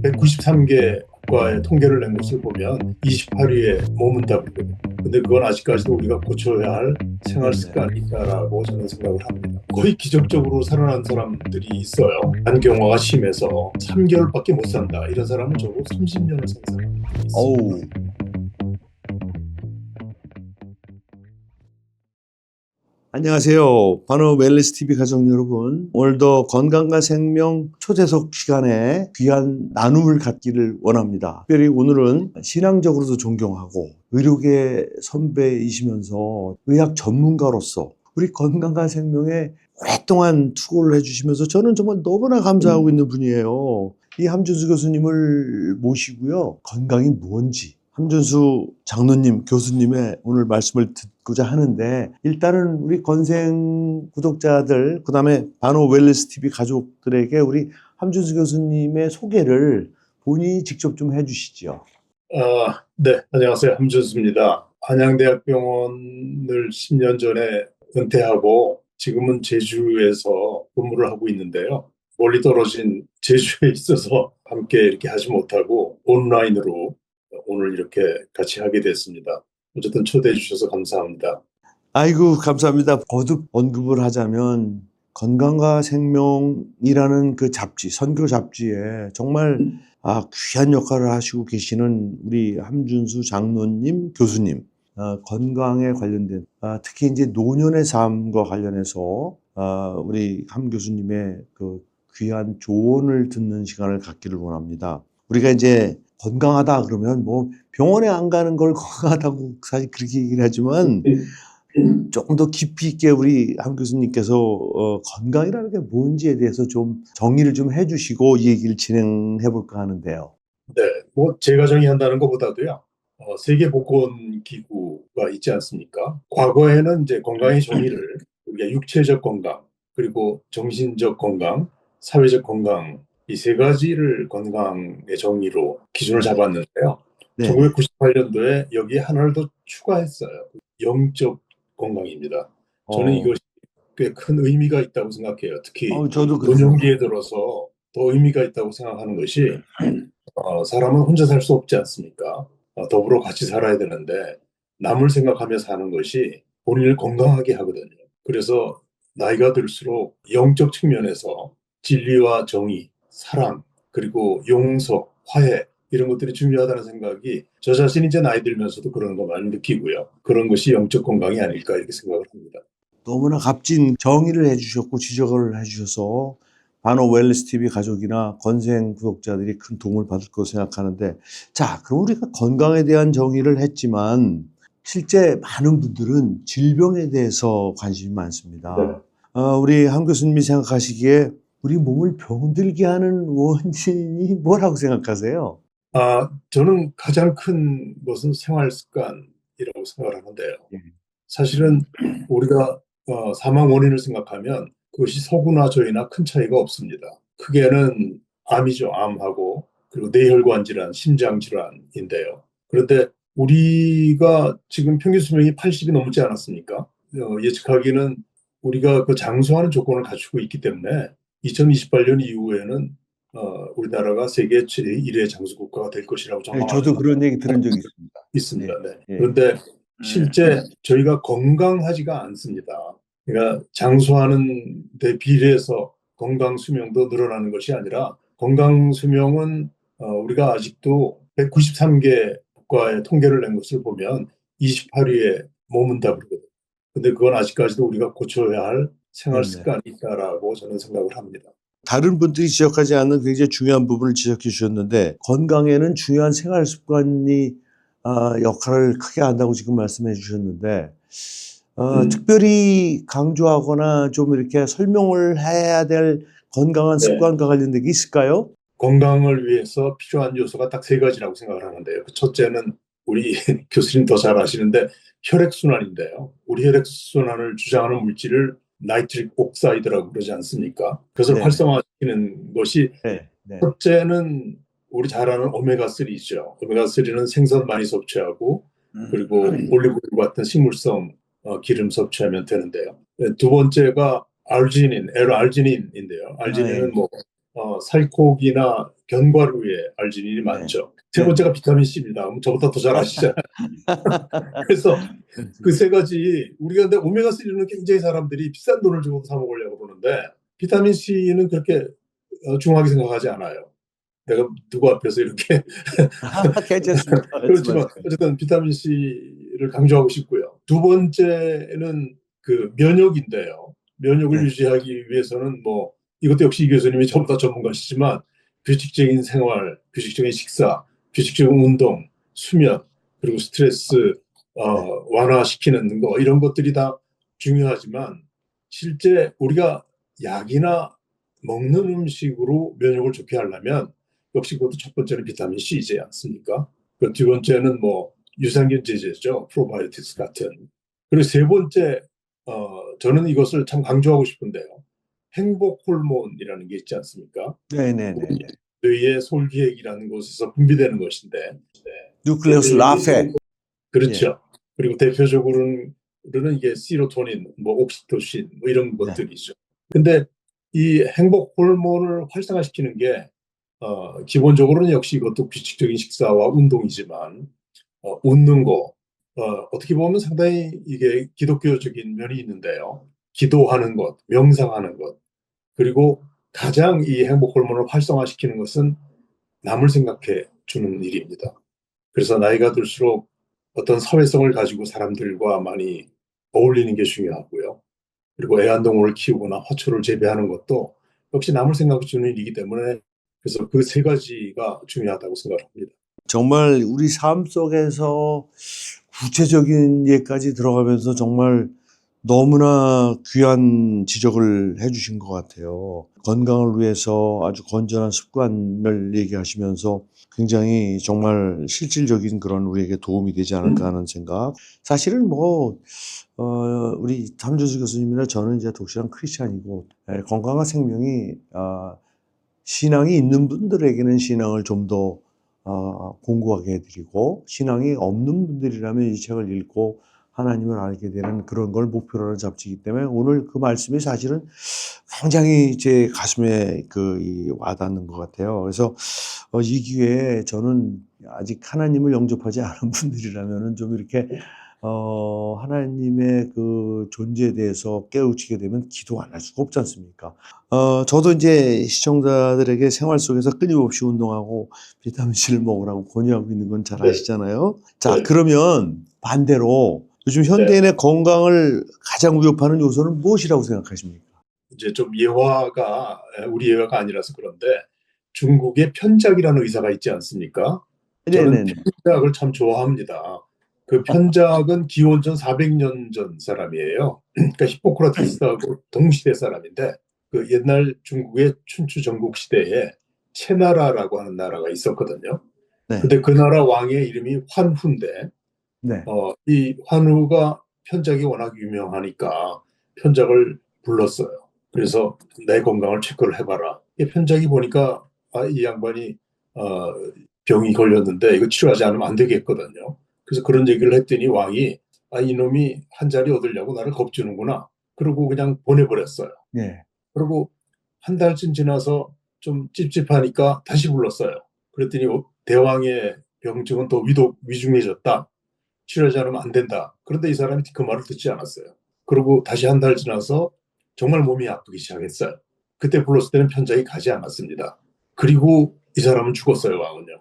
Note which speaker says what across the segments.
Speaker 1: 193개 국가의 통계를 낸 것을 보면 28위에 머문다고 그러거든요. 근데 그건 아직까지도 우리가 고쳐야 할 생활 습관이 있다라고 저는 생각을 합니다. 거의 기적적으로 살아난 사람들이 있어요. 간경화가 심해서 3개월밖에 못 산다. 이런 사람은 적어도 30년을 산 사람이
Speaker 2: 어우,
Speaker 1: 있습니다.
Speaker 2: 안녕하세요. 바로 웰니스 TV 가족 여러분. 오늘도 건강과 생명 초대석 시간에 귀한 나눔을 갖기를 원합니다. 특별히 오늘은 신앙적으로도 존경하고 의료계 선배이시면서 의학 전문가로서 우리 건강과 생명에 오랫동안 투고를 해주시면서 저는 정말 너무나 감사하고 있는 분이에요. 이 함준수 교수님을 모시고요. 건강이 뭔지 함준수 장로님, 교수님의 오늘 말씀을 듣고자 하는데, 일단은 우리 건생 구독자들, 그 다음에 바노 웰니스 TV 가족들에게 우리 함준수 교수님의 소개를 본인이 직접 좀 해주시죠.
Speaker 1: 네, 안녕하세요. 함준수입니다. 한양대학병원을 10년 전에 은퇴하고 지금은 제주에서 근무를 하고 있는데요. 멀리 떨어진 제주에 있어서 함께 이렇게 하지 못하고 온라인으로 오늘 이렇게 같이 하게 됐습니다. 어쨌든 초대해 주셔서 감사합니다.
Speaker 2: 아이고, 감사합니다. 거듭 언급을 하자면, 건강과 생명이라는 그 잡지, 선교 잡지에 정말 귀한 역할을 하시고 계시는 우리 함준수 장로님, 교수님, 건강에 관련된, 특히 이제 노년의 삶과 관련해서 우리 함 교수님의 그 귀한 조언을 듣는 시간을 갖기를 원합니다. 우리가 이제 건강하다 그러면 뭐 병원에 안 가는 걸 건강하다고 사실 그렇게 얘기를 하지만 조금 더 깊이 있게 우리 함 교수님께서 건강이라는 게 뭔지에 대해서 좀 정의를 좀 해주시고 이 얘기를 진행해 볼까 하는데요.
Speaker 1: 네, 뭐 제가 정의한다는 것보다도요. 세계보건기구가 있지 않습니까? 과거에는 이제 건강의 정의를 우리가 육체적 건강, 그리고 정신적 건강, 사회적 건강 이 세 가지를 건강의 정의로 기준을 잡았는데요.
Speaker 2: 네네.
Speaker 1: 1998년도에 여기에 하나를 더 추가했어요. 영적 건강입니다. 저는
Speaker 2: 어,
Speaker 1: 이것이 꽤 큰 의미가 있다고 생각해요. 특히
Speaker 2: 저도 그렇습니다.
Speaker 1: 노년기에 들어서 더 의미가 있다고 생각하는 것이 사람은 혼자 살 수 없지 않습니까? 더불어 같이 살아야 되는데 남을 생각하며 사는 것이 본인을 건강하게 하거든요. 그래서 나이가 들수록 영적 측면에서 진리와 정의, 사랑, 그리고 용서, 화해 이런 것들이 중요하다는 생각이 저 자신이 이제 나이 들면서도 그런 거 많이 느끼고요. 그런 것이 영적 건강이 아닐까 이렇게 생각을 합니다.
Speaker 2: 너무나 값진 정의를 해주셨고 지적을 해주셔서 바노 웰니스 TV 가족이나 건생 구독자들이 큰 도움을 받을 거라고 생각하는데, 자, 그럼 우리가 건강에 대한 정의를 했지만 실제 많은 분들은 질병에 대해서 관심이 많습니다. 우리 함 교수님이 생각하시기에 우리 몸을 병들게 하는 원인이 뭐라고 생각하세요?
Speaker 1: 저는 가장 큰 것은 생활 습관이라고 생각을 하는데요.
Speaker 2: 예.
Speaker 1: 사실은 우리가 사망 원인을 생각하면 그것이 서구나 저희나 큰 차이가 없습니다. 크게는 암이죠. 암하고 그리고 뇌혈관 질환, 심장 질환인데요. 그런데 우리가 지금 평균 수명이 80이 넘지 않았습니까? 예측하기는 우리가 그 장수하는 조건을 갖추고 있기 때문에 2028년 이후에는 우리나라가 세계 제1의 장수 국가가 될 것이라고
Speaker 2: 네,
Speaker 1: 전망하는
Speaker 2: 저도 그런 얘기 들은 적이 있습니다.
Speaker 1: 있습니다.
Speaker 2: 네,
Speaker 1: 네.
Speaker 2: 예.
Speaker 1: 그런데 실제 저희가 건강하지가 않습니다. 그러니까 장수하는 데 비례해서 건강 수명도 늘어나는 것이 아니라 건강 수명은 우리가 아직도 193개 국가의 통계를 낸 것을 보면 28위에 머문다 그러거든요. 근데 그건 아직까지도 우리가 고쳐야 할 생활
Speaker 2: 네네.
Speaker 1: 습관이 있다라고 저는 생각을 합니다.
Speaker 2: 다른 분들이 지적하지 않는 굉장히 중요한 부분을 지적해 주셨는데, 건강에는 중요한 생활 습관이 역할을 크게 한다고 지금 말씀해 주셨는데, 특별히 강조하거나 좀 이렇게 설명을 해야 될 건강한
Speaker 1: 네.
Speaker 2: 습관과 관련된 게 있을까요?
Speaker 1: 건강을 위해서 필요한 요소가 딱 세 가지라고 생각을 하는데요. 그 첫째는 우리 교수님 더 잘 아시는데 혈액순환인데요. 우리 혈액순환을 주장하는 물질을 나이트릭 옥사이드라고 그러지 않습니까? 그것을
Speaker 2: 네네.
Speaker 1: 활성화시키는 것이
Speaker 2: 네, 네.
Speaker 1: 첫째는 우리 잘 아는 오메가3죠. 오메가3는 생선 많이 섭취하고 그리고 올리브유 같은 식물성 기름 섭취하면 되는데요. 두 번째가 알지닌, L알지닌인데요.
Speaker 2: 아, 예.
Speaker 1: 알지닌은 뭐 살코기나 견과류에 알지닌이
Speaker 2: 네.
Speaker 1: 많죠. 세
Speaker 2: 네.
Speaker 1: 번째가 비타민 C입니다. 저보다 더 잘 아시잖아요. 그래서 그 세 가지 우리가 근데 오메가3는 굉장히 사람들이 비싼 돈을 주고 사 먹으려고 그러는데 비타민 C는 그렇게 중요하게 생각하지 않아요. 내가 누구 앞에서 이렇게
Speaker 2: 괜찮습니다.
Speaker 1: 그렇지만
Speaker 2: 말씀하세요.
Speaker 1: 어쨌든 비타민 C를 강조하고 싶고요. 두 번째는 그 면역인데요. 면역을
Speaker 2: 네.
Speaker 1: 유지하기 위해서는 뭐 이것도 역시 이 교수님이 저보다 전문가시지만 규칙적인 생활, 규칙적인 식사, 규칙적인 운동, 수면, 그리고 스트레스
Speaker 2: 네.
Speaker 1: 완화시키는 거 이런 것들이 다 중요하지만 실제 우리가 약이나 먹는 음식으로 면역을 좋게 하려면 역시 그것도 첫 번째는 비타민 C이지 않습니까? 그 두 번째는 뭐 유산균 제제죠. 프로바이오틱스 같은. 그리고 세 번째, 저는 이것을 참 강조하고 싶은데요. 행복 호르몬이라는 게 있지 않습니까?
Speaker 2: 네네네네.
Speaker 1: 뇌의 솔기액이라는 곳에서 분비되는 것인데,
Speaker 2: 뉴클레우스 라페. 예.
Speaker 1: 그렇죠. 그리고 대표적으로는 이게 시로토닌, 뭐 옥시토신, 뭐 이런
Speaker 2: 네.
Speaker 1: 것들이죠. 근데 이 행복 호르몬을 활성화시키는 게 기본적으로는 역시 이것도 규칙적인 식사와 운동이지만 웃는 거 어떻게 보면 상당히 이게 기독교적인 면이 있는데요. 기도하는 것, 명상하는 것, 그리고 가장 이 행복 호르몬을 활성화시키는 것은 남을 생각해 주는 일입니다. 그래서 나이가 들수록 어떤 사회성을 가지고 사람들과 많이 어울리는 게 중요하고요. 그리고 애완동물을 키우거나 화초를 재배하는 것도 역시 남을 생각해 주는 일이기 때문에 그래서 그 세 가지가 중요하다고 생각합니다.
Speaker 2: 정말 우리 삶 속에서 구체적인 예까지 들어가면서 정말 너무나 귀한 지적을 해주신 것 같아요. 건강을 위해서 아주 건전한 습관을 얘기하시면서 굉장히 정말 실질적인 그런 우리에게 도움이 되지 않을까 하는 생각. 사실은 뭐, 우리 함준수 교수님이나 저는 이제 독실한 크리스찬이고, 건강한 생명이, 신앙이 있는 분들에게는 신앙을 좀 더 공부하게 해드리고 신앙이 없는 분들이라면 이 책을 읽고 하나님을 알게 되는 그런 걸 목표로 하는 잡지이기 때문에 오늘 그 말씀이 사실은 굉장히 제 가슴에 이 와닿는 것 같아요. 그래서 이 기회에 저는 아직 하나님을 영접하지 않은 분들이라면은 좀 이렇게 하나님의 그 존재에 대해서 깨우치게 되면 기도 안 할 수가 없지 않습니까? 저도 이제 시청자들에게 생활 속에서 끊임없이 운동하고 비타민C를 먹으라고 권유하고 있는 건 잘
Speaker 1: 네,
Speaker 2: 아시잖아요. 자,
Speaker 1: 네,
Speaker 2: 그러면 반대로 요즘
Speaker 1: 네.
Speaker 2: 현대인의 건강을 가장 위협하는 요소는 무엇이라고 생각하십니까?
Speaker 1: 이제 좀 예화가 우리 예화가 아니라서 그런데 중국의 편작이라는 의사가 있지 않습니까? 저는
Speaker 2: 네네네.
Speaker 1: 편작을 참 좋아합니다. 그 편작은 기원전 400년 전 사람이에요. 그러니까 히포크라테스하고 동시대 사람인데 그 옛날 중국의 춘추 전국 시대에 채나라라고 하는 나라가 있었거든요.
Speaker 2: 네.
Speaker 1: 근데 그 나라 왕의 이름이 환후인데
Speaker 2: 네.
Speaker 1: 이 환우가 편작이 워낙 유명하니까 편작을 불렀어요. 그래서 내 건강을 체크를 해봐라. 이 편작이 보니까 이 양반이 어, 병이 걸렸는데 이거 치료하지 않으면 안 되겠거든요. 그래서 그런 얘기를 했더니 왕이 이놈이 한 자리 얻으려고 나를 겁주는구나. 그러고 그냥 보내버렸어요.
Speaker 2: 네.
Speaker 1: 그리고 한 달쯤 지나서 좀 찝찝하니까 다시 불렀어요. 그랬더니 대왕의 병증은 더 위중해졌다. 치료하지 않으면 안 된다. 그런데 이 사람이 그 말을 듣지 않았어요. 그리고 다시 한 달 지나서 정말 몸이 아프기 시작했어요. 그때 불렀을 때는 편작이 가지 않았습니다. 그리고 이 사람은 죽었어요, 왕은요.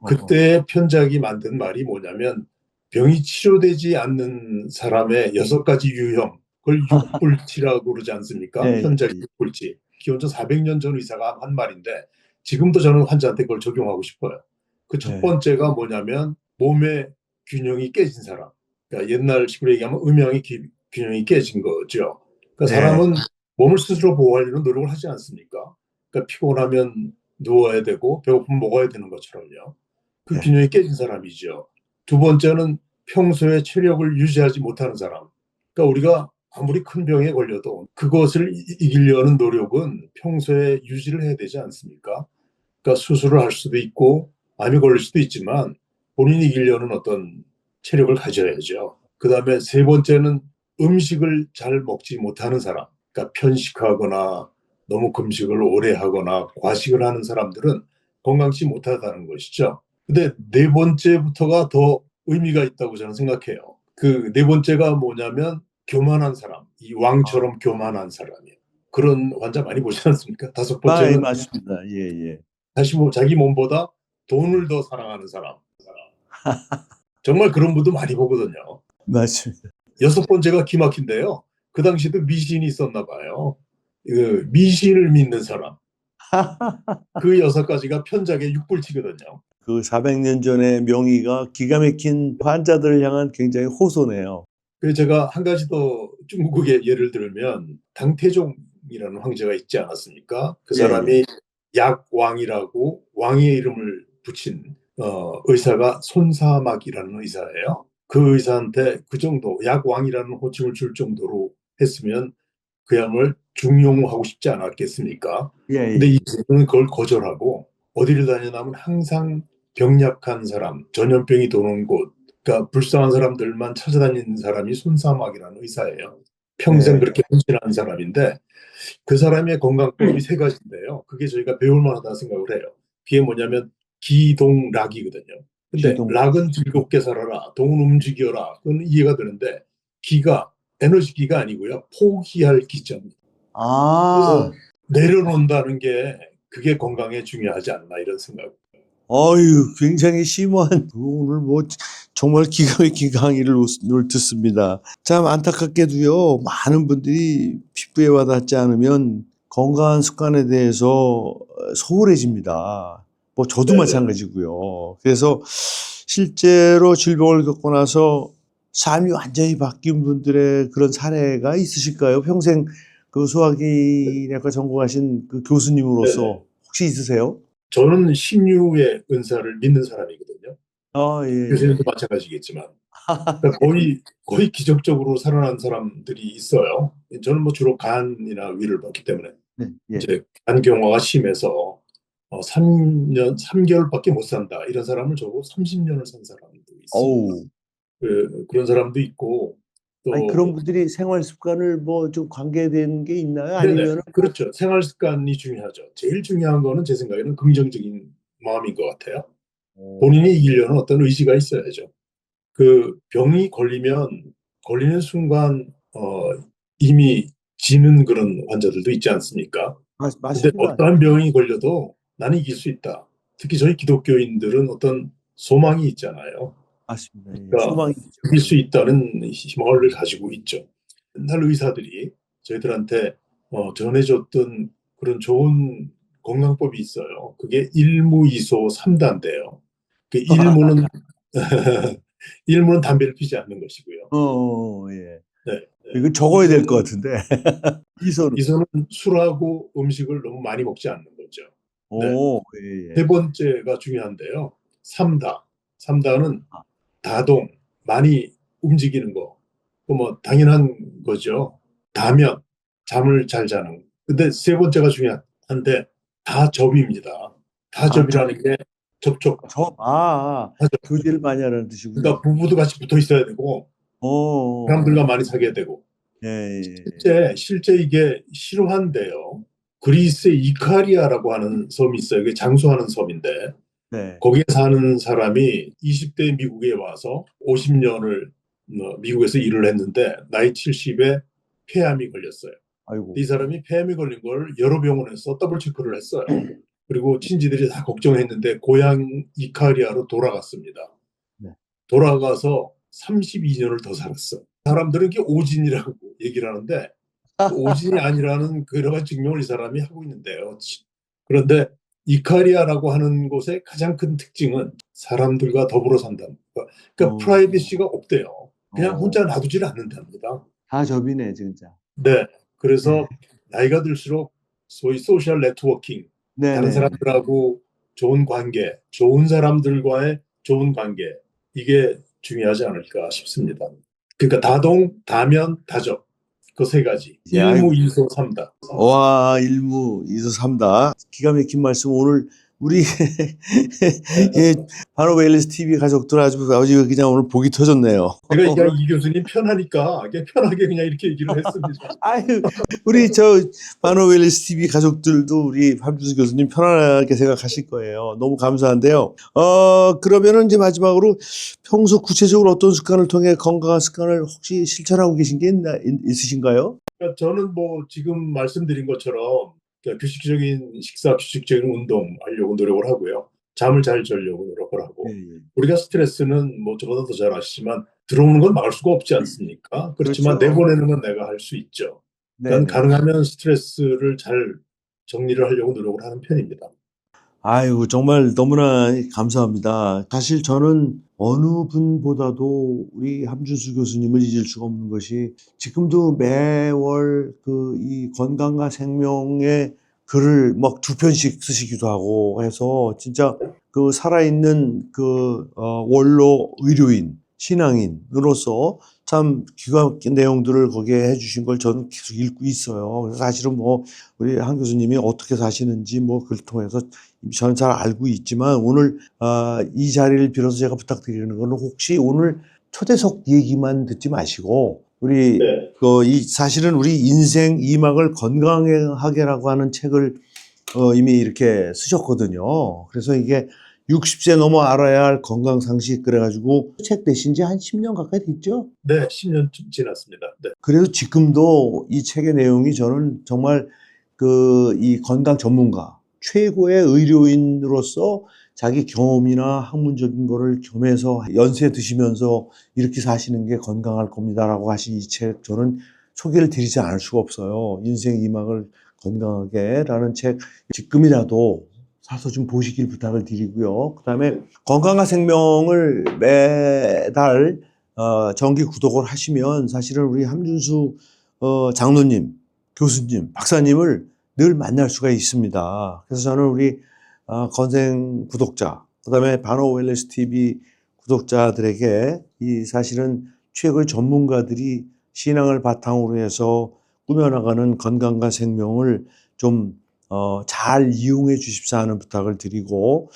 Speaker 1: 그때 편작이 만든 말이 뭐냐면 병이 치료되지 않는 사람의 6가지 유형, 그걸 육불치라고 그러지 않습니까?
Speaker 2: 예,
Speaker 1: 편작
Speaker 2: 예.
Speaker 1: 육불치. 기원전 400년 전 의사가 한 말인데 지금도 저는 환자한테 그걸 적용하고 싶어요. 그 첫
Speaker 2: 네.
Speaker 1: 번째가 뭐냐면 몸의 균형이 깨진 사람. 그러니까 옛날 식으로 얘기하면 음양의 균형이 깨진 거죠. 그러니까
Speaker 2: 네.
Speaker 1: 사람은 몸을 스스로 보호하려는 노력을 하지 않습니까? 그러니까 피곤하면 누워야 되고 배고프면 먹어야 되는 것처럼요. 그
Speaker 2: 네.
Speaker 1: 균형이 깨진 사람이죠. 두 번째는 평소에 체력을 유지하지 못하는 사람. 그러니까 우리가 아무리 큰 병에 걸려도 그것을 이기려는 노력은 평소에 유지를 해야 되지 않습니까? 그러니까 수술을 할 수도 있고 암이 걸릴 수도 있지만 본인이 이기려는 어떤 체력을 가져야죠. 그 다음에 세 번째는 음식을 잘 먹지 못하는 사람. 그러니까 편식하거나 너무 금식을 오래 하거나 과식을 하는 사람들은 건강치 못하다는 것이죠. 근데 네 번째부터가 더 의미가 있다고 저는 생각해요. 그 네 번째가 뭐냐면 교만한 사람, 이
Speaker 2: 아,
Speaker 1: 왕처럼 교만한 사람이에요. 그런 환자 많이 보지 않습니까? 다섯
Speaker 2: 예,
Speaker 1: 번째는
Speaker 2: 맞습니다. 예, 예.
Speaker 1: 자기 몸보다 돈을 더 사랑하는 사람. 정말 그런 분도 많이 보거든요.
Speaker 2: 맞습니다.
Speaker 1: 여섯 번째가 기막힌데요. 그 당시에도 미신이 있었나 봐요. 그 미신을 믿는 사람. 그 여섯 가지가 편작의 육불치거든요.
Speaker 2: 그 400년 전의 명의가 기가 막힌 환자들을 향한 굉장히 호소네요.
Speaker 1: 그래서 제가 한 가지 더 중국의 예를 들면 당태종이라는 황제가 있지 않았습니까? 그
Speaker 2: 예, 예.
Speaker 1: 사람이 약왕이라고 왕의 이름을 붙인 의사가 손사막이라는 의사예요. 그 의사한테 그 정도 약왕이라는 호칭을 줄 정도로 했으면 그 양을 중용하고 싶지 않았겠습니까?
Speaker 2: 예,
Speaker 1: 근데
Speaker 2: 예.
Speaker 1: 이 친구는 그걸 거절하고 어디를 다니냐면 항상 병약한 사람, 전염병이 도는 곳, 그러니까 불쌍한 사람들만 찾아다니는 사람이 손사막이라는 의사예요. 평생
Speaker 2: 네.
Speaker 1: 그렇게 헌신하는 사람인데 그 사람의 건강법이 세 가지인데요. 그게 저희가 배울 만하다 생각을 해요. 그게 뭐냐면 기동락이거든요. 근데
Speaker 2: 기동.
Speaker 1: 락은 즐겁게 살아라, 동은 움직여라. 그건 이해가 되는데 기가 에너지 기가 아니고요. 포기할 기점입니다. 그래서
Speaker 2: 아,
Speaker 1: 내려놓는다는 게 그게 건강에 중요하지 않나 이런 생각.
Speaker 2: 어유, 굉장히 심오한, 오늘 뭐, 정말 기가 막힌 강의를 듣습니다. 참 안타깝게도요, 많은 분들이 피부에 와닿지 않으면 건강한 습관에 대해서 소홀해집니다. 뭐, 저도
Speaker 1: 네네.
Speaker 2: 마찬가지고요. 그래서 실제로 질병을 겪고 나서 삶이 완전히 바뀐 분들의 그런 사례가 있으실까요? 평생 그 소화기내과 전공하신 그
Speaker 1: 네네.
Speaker 2: 교수님으로서 혹시 있으세요?
Speaker 1: 저는 신유의 은사를 믿는 사람이거든요.
Speaker 2: 아, 예,
Speaker 1: 교수님도 마찬가지겠지만. 그러니까 거의 기적적으로 살아난 사람들이 있어요. 저는 뭐 주로 간이나 위를 봤기 때문에
Speaker 2: 예. 예.
Speaker 1: 이제 간경화가 심해서 3년, 3개월밖에 못 산다. 이런 사람을 저고 30년을 산 사람도 있습니다.
Speaker 2: 어우.
Speaker 1: 그런 사람도 있고
Speaker 2: 아니, 그런
Speaker 1: 또
Speaker 2: 분들이 생활 습관을 뭐 좀 관계된 게 있나요?
Speaker 1: 네네
Speaker 2: 아니면은 뭐,
Speaker 1: 그렇죠. 생활 습관이 중요하죠. 제일 중요한 거는 제 생각에는 긍정적인 마음인 것 같아요. 본인이
Speaker 2: 어,
Speaker 1: 이기려는 어떤 의지가 있어야죠. 그 병이 걸리는 순간 이미 지는 그런 환자들도 있지 않습니까? 근데
Speaker 2: 맞습니다.
Speaker 1: 어떠한 병이 걸려도 나는 이길 수 있다. 특히 저희 기독교인들은 어떤 소망이 있잖아요.
Speaker 2: 맞습니다. 예.
Speaker 1: 그러니까
Speaker 2: 소망이 있죠.
Speaker 1: 이길
Speaker 2: 예.
Speaker 1: 수 있다는 희망을 가지고 있죠. 옛날 의사들이 저희들한테 전해줬던 그런 좋은 건강법이 있어요. 그게 일무이소 삼단인데요. 그 일무는 일무는 담배를 피지 않는 것이고요.
Speaker 2: 예.
Speaker 1: 네,
Speaker 2: 이거
Speaker 1: 네.
Speaker 2: 적어야 될 것 같은데. 이소는.
Speaker 1: 이소는 술하고 음식을 너무 많이 먹지 않는 거죠. 네.
Speaker 2: 오, 예,
Speaker 1: 세
Speaker 2: 예.
Speaker 1: 번째가 중요한데요. 삼다. 삼다는
Speaker 2: 아,
Speaker 1: 다동, 많이 움직이는 거. 그 뭐 당연한 거죠. 다면 잠을 잘 자는. 근데 세 번째가 중요한데 다접입니다.
Speaker 2: 저,
Speaker 1: 다접이라는 게 접촉.
Speaker 2: 교제를 많이 하라는 뜻이군요.
Speaker 1: 그러니까 부부도 같이 붙어 있어야 되고 사람들과
Speaker 2: 오,
Speaker 1: 많이 사귀어야 되고
Speaker 2: 예, 예.
Speaker 1: 실제 이게 실화인데요. 그리스의 이카리아라고 하는 섬이 있어요. 이게 장수하는 섬인데
Speaker 2: 네.
Speaker 1: 거기에 사는 사람이 20대 미국에 와서 50년을 미국에서 일을 했는데 나이 70에 폐암이 걸렸어요.
Speaker 2: 아이고.
Speaker 1: 이 사람이 폐암이 걸린 걸 여러 병원에서 더블 체크를 했어요. 그리고 친지들이 다 걱정했는데 고향 이카리아로 돌아갔습니다.
Speaker 2: 네.
Speaker 1: 돌아가서 32년을 더 살았어. 사람들은 이게 오진이라고 얘기를 하는데 그 오진이 아니라는 그 여러 가지 증명을 이 사람이 하고 있는데요. 그런데 이카리아라고 하는 곳의 가장 큰 특징은 사람들과 더불어 산다는 거. 그러니까
Speaker 2: 어,
Speaker 1: 프라이빗시가 없대요. 그냥
Speaker 2: 어,
Speaker 1: 혼자 놔두질 않는답니다.
Speaker 2: 다접이네, 진짜.
Speaker 1: 네.
Speaker 2: 예.
Speaker 1: 그래서 나이가 들수록 소위 소셜 네트워킹, 다른
Speaker 2: 네네.
Speaker 1: 사람들하고 좋은 관계, 좋은 사람들과의 좋은 관계, 이게 중요하지 않을까 싶습니다. 그러니까 다동, 다면, 다적. 그 세 가지.
Speaker 2: 아이고.
Speaker 1: 일무이소 삼다.
Speaker 2: 와, 일무, 이소삼다. 기가 막힌 말씀 오늘 우리 예, 바로 웰리스 TV 가족들 아주 그냥 오늘 복이 터졌네요.
Speaker 1: 제가 그냥 이 교수님 편하니까 그냥 편하게 그냥 이렇게 얘기를 했습니다.
Speaker 2: 아유, 우리 저 바로 웰리스 TV 가족들도 우리 함준수 교수님 편안하게 생각하실 거예요. 너무 감사한데요. 그러면은 이제 마지막으로 평소 구체적으로 어떤 습관을 통해 건강한 습관을 혹시 실천하고 계신 게 있으신가요?
Speaker 1: 그러니까 저는 뭐 지금 말씀드린 것처럼 그러니까 규칙적인 식사, 규칙적인 운동하려고 노력을 하고요. 잠을 잘 자려고 노력을 하고
Speaker 2: 예.
Speaker 1: 우리가 스트레스는 뭐 저보다 더 잘 아시지만 들어오는 건 막을 수가 없지 않습니까? 그렇지만
Speaker 2: 그렇죠.
Speaker 1: 내보내는 건 내가 할 수 있죠. 그러니까
Speaker 2: 네네.
Speaker 1: 가능하면 스트레스를 잘 정리를 하려고 노력을 하는 편입니다.
Speaker 2: 아이고, 정말 너무나 감사합니다. 사실 저는 어느 분보다도 우리 함준수 교수님을 잊을 수가 없는 것이 지금도 매월 이 건강과 생명의 글을 막 2편씩 쓰시기도 하고 해서 진짜 살아있는 원로 의료인, 신앙인으로서 참 귀한 내용들을 거기에 해주신 걸 저는 계속 읽고 있어요. 그래서 사실은 뭐 우리 한 교수님이 어떻게 사시는지 뭐 그걸 통해서 저는 잘 알고 있지만 오늘 이 자리를 빌어서 제가 부탁드리는 거는 혹시 오늘 초대석 얘기만 듣지 마시고 우리
Speaker 1: 네.
Speaker 2: 사실은 우리 인생 2막을 건강하게라고 하는 책을 이미 이렇게 쓰셨거든요. 그래서 이게 60세 넘어 알아야 할 건강 상식 그래가지고 책 내신 지 한 10년 가까이 됐죠?
Speaker 1: 네, 10년 지났습니다. 네.
Speaker 2: 그래도 지금도 이 책의 내용이 저는 정말 이 건강 전문가, 최고의 의료인으로서 자기 경험이나 학문적인 거를 겸해서 연세 드시면서 이렇게 사시는 게 건강할 겁니다라고 하신 이 책 저는 소개를 드리지 않을 수가 없어요. 인생 2막을 건강하게라는 책 지금이라도 사서 좀 보시길 부탁을 드리고요. 그다음에 건강한 생명을 매달 정기 구독을 하시면 사실은 우리 함준수 장로님, 교수님, 박사님을 늘 만날 수가 있습니다. 그래서 저는 우리 건생 구독자, 그다음에 바노 웰리스 TV 구독자들에게 이 사실은 최고의 전문가들이 신앙을 바탕으로 해서 꾸며나가는 건강과 생명을 좀 잘 이용해 주십사 하는 부탁을 드리고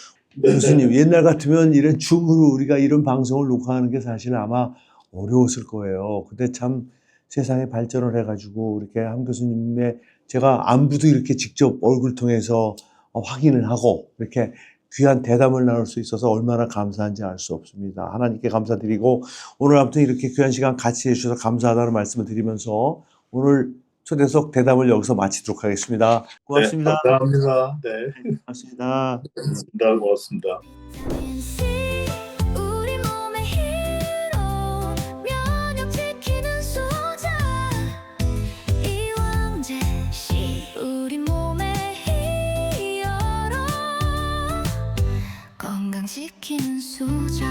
Speaker 2: 교수님 옛날 같으면 이런 줌으로 우리가 이런 방송을 녹화하는 게 사실 아마 어려웠을 거예요. 근데 참 세상이 발전을 해가지고 이렇게 함 교수님의 제가 안부도 이렇게 직접 얼굴 통해서 확인을 하고 이렇게 귀한 대담을 나눌 수 있어서 얼마나 감사한지 알 수 없습니다. 하나님께 감사드리고 오늘 아무튼 이렇게 귀한 시간 같이 해주셔서 감사하다는 말씀을 드리면서 오늘 초대석 대담을 여기서 마치도록 하겠습니다. 고맙습니다.
Speaker 1: 네, 감사합니다. 네,
Speaker 2: 고맙습니다.
Speaker 1: 고맙습니다.
Speaker 3: 우리 몸의 힘으로 면역 지키는 소자 이왕제 씨 우리 몸의 히어로 건강시키는 소자